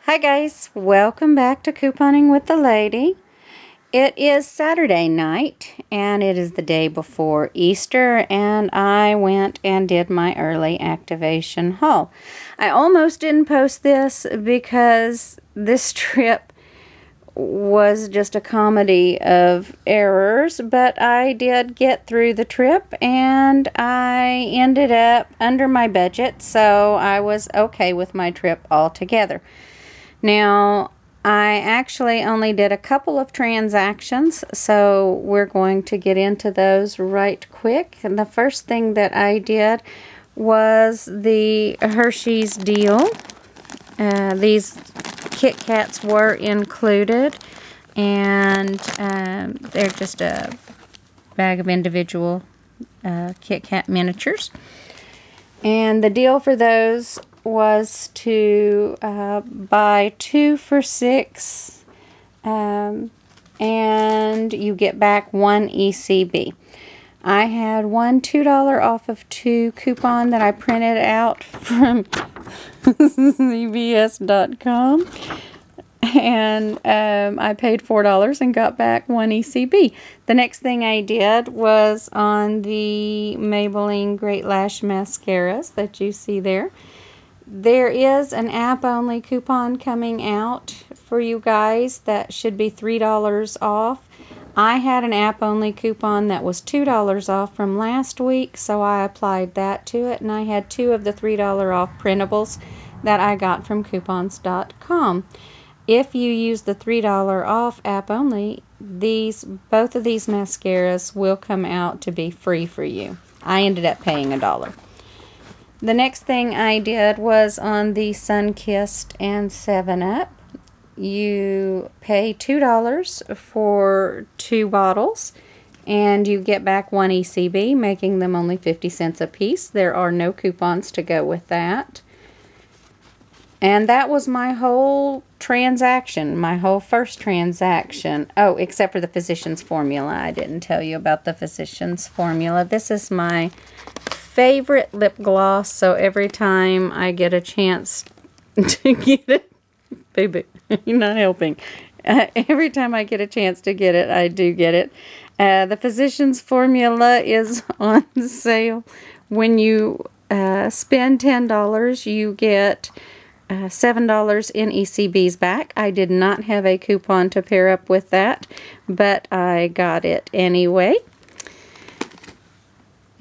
Hi guys, welcome back to Couponing with the Lady. It is Saturday night and it is the day before Easter, and I went and did my early activation haul. I almost didn't post this because this trip was just a comedy of errors, but I did get through the trip and I ended up under my budget, so I was okay with my trip altogether. Now, I actually only did a couple of transactions, so we're going to get into those right quick. And the first thing that I did was the Hershey's deal. These Kit Kats were included, and they're just a bag of individual Kit Kat miniatures. And the deal for those was to buy 2 for $6, and you get back 1 ECB. I had one $2 off of 2 coupon that I printed out from CVS.com, and I paid $4 and got back 1 ECB. The next thing I did was on the Maybelline Great Lash Mascaras that you see there. There is an app-only coupon coming out for you guys that should be $3 off. I had an app-only coupon that was $2 off from last week, so I applied that to it, and I had 2 of the $3 off printables that I got from coupons.com. If you use the $3 off app-only, both of these mascaras will come out to be free for you. I ended up paying $1. The next thing I did was on the Sunkissed and 7-Up. You pay $2 for 2 bottles, and you get back 1 ECB, making them only 50 cents a piece. There are no coupons to go with that. And that was my whole transaction, my whole first transaction. Oh, except for the Physicians Formula. I didn't tell you about the Physicians Formula. This is my favorite lip gloss, so every time I get a chance to get it, baby, you're not helping. Every time I get a chance to get it, I do get it. The Physicians Formula is on sale. When you spend $10, you get $7 in ECBs back. I did not have a coupon to pair up with that, but I got it anyway.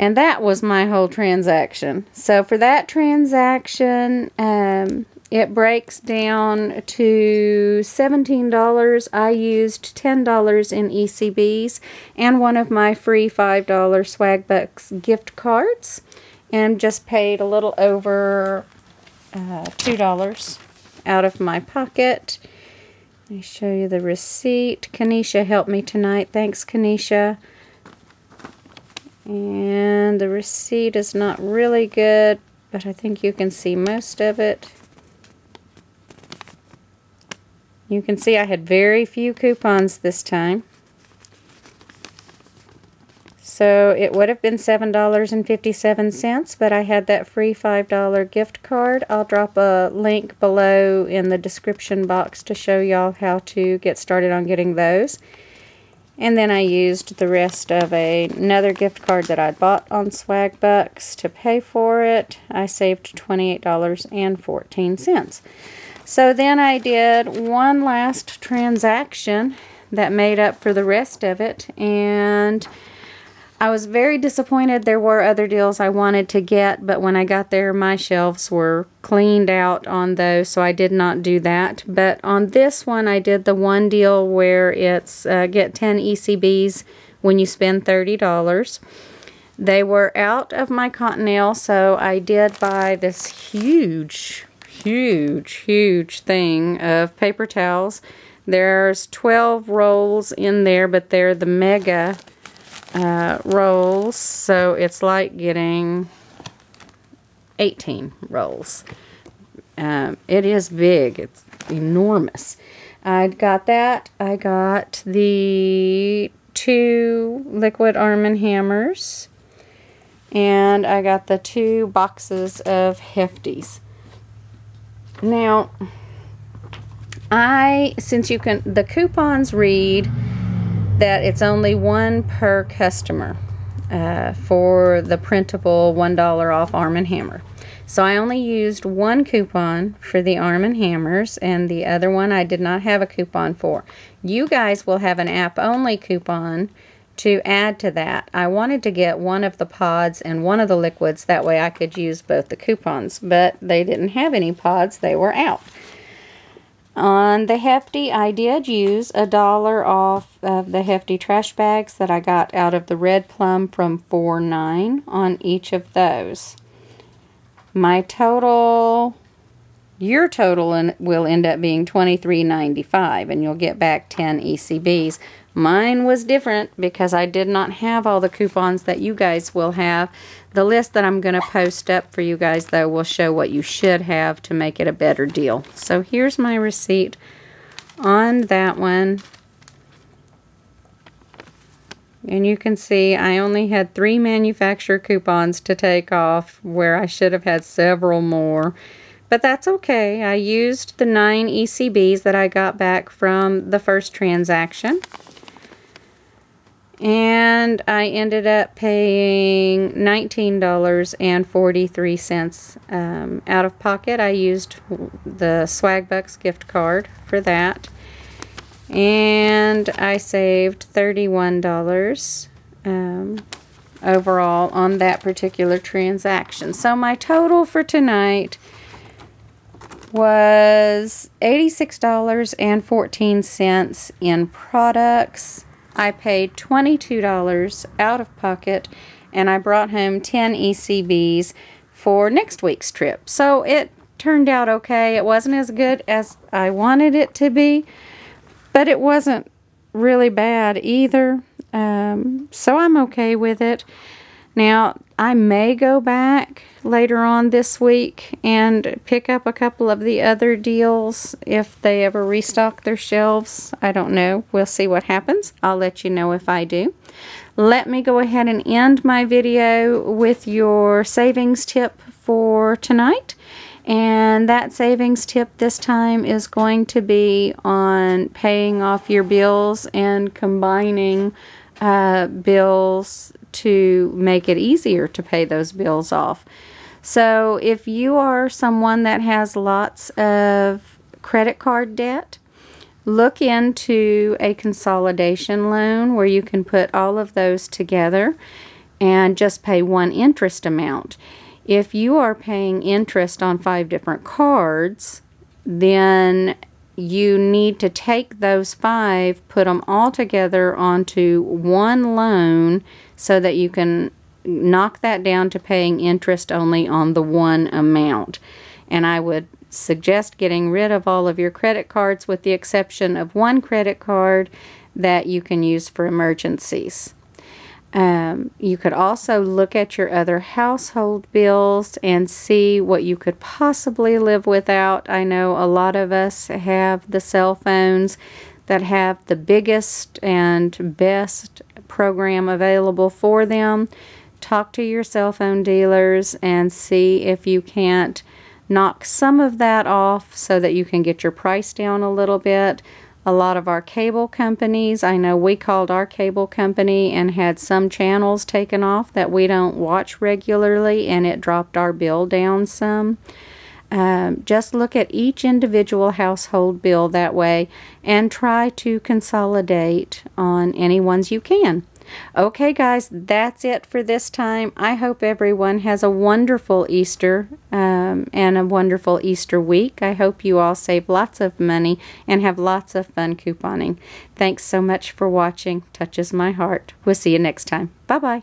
And that was my whole transaction. So for that transaction, it breaks down to $17. I used $10 in ECBs and one of my free $5 Swagbucks gift cards, and just paid a little over $2 out of my pocket. Let me show you the receipt. Kanisha helped me tonight. Thanks, Kanisha. And the receipt is not really good, but I think you can see most of it. You can see I had very few coupons this time. So it would have been $7.57, but I had that free $5 gift card. I'll drop a link below in the description box to show y'all how to get started on getting those. And then I used the rest of another gift card that I bought on Swagbucks to pay for it. I saved $28.14. So then I did one last transaction that made up for the rest of it, and I was very disappointed. There were other deals I wanted to get, but when I got there, my shelves were cleaned out on those, so I did not do that. But on this one, I did the one deal where it's get 10 ECBs when you spend $30. They were out of my Cottonelle, so I did buy this huge thing of paper towels. There's 12 rolls in there, but they're the mega rolls, so it's like getting 18 rolls. It is big. It's enormous. I got that. I got the 2 liquid Arm & Hammers, and I got the 2 boxes of Hefties. Now, Since the coupons read that it's only one per customer for the printable $1 off Arm & Hammer. So I only used one coupon for the Arm & Hammers, and the other one I did not have a coupon for. You guys will have an app-only coupon to add to that. I wanted to get one of the pods and one of the liquids, that way I could use both the coupons, but they didn't have any pods, they were out. On the Hefty, I did use $1 off of the Hefty trash bags that I got out of the Red Plum from $4.9 on each of those. My total, your total will end up being $23.95, and you'll get back 10 ECBs. Mine was different because I did not have all the coupons that you guys will have. The list that I'm going to post up for you guys, though, will show what you should have to make it a better deal. So here's my receipt on that one. And you can see I only had 3 manufacturer coupons to take off, where I should have had several more. But that's okay. I used the 9 ECBs that I got back from the first transaction. And I ended up paying $19.43 out of pocket. I used the Swagbucks gift card for that. And I saved $31 overall on that particular transaction. So my total for tonight was $86.14 in products. I paid $22 out of pocket, and I brought home 10 ECBs for next week's trip. So it turned out okay. It wasn't as good as I wanted it to be, but it wasn't really bad either. So I'm okay with it. Now, I may go back later on this week and pick up a couple of the other deals if they ever restock their shelves. I don't know. We'll see what happens. I'll let you know if I do. Let me go ahead and end my video with your savings tip for tonight. And that savings tip this time is going to be on paying off your bills and combining bills to make it easier to pay those bills off. So if you are someone that has lots of credit card debt, look into a consolidation loan where you can put all of those together and just pay one interest amount. If you are paying interest on 5 different cards, then you need to take those 5, put them all together onto one loan so that you can knock that down to paying interest only on the one amount. And I would suggest getting rid of all of your credit cards with the exception of one credit card that you can use for emergencies. You could also look at your other household bills and see what you could possibly live without. I know a lot of us have the cell phones that have the biggest and best program available for them. Talk to your cell phone dealers and see if you can't knock some of that off so that you can get your price down a little bit. A lot of our cable companies, I know we called our cable company and had some channels taken off that we don't watch regularly, and it dropped our bill down some. Just look at each individual household bill that way and try to consolidate on any ones you can. Okay, guys, that's it for this time. I hope everyone has a wonderful Easter and a wonderful Easter week. I hope you all save lots of money and have lots of fun couponing. Thanks so much for watching. Touches my heart. We'll see you next time. Bye-bye.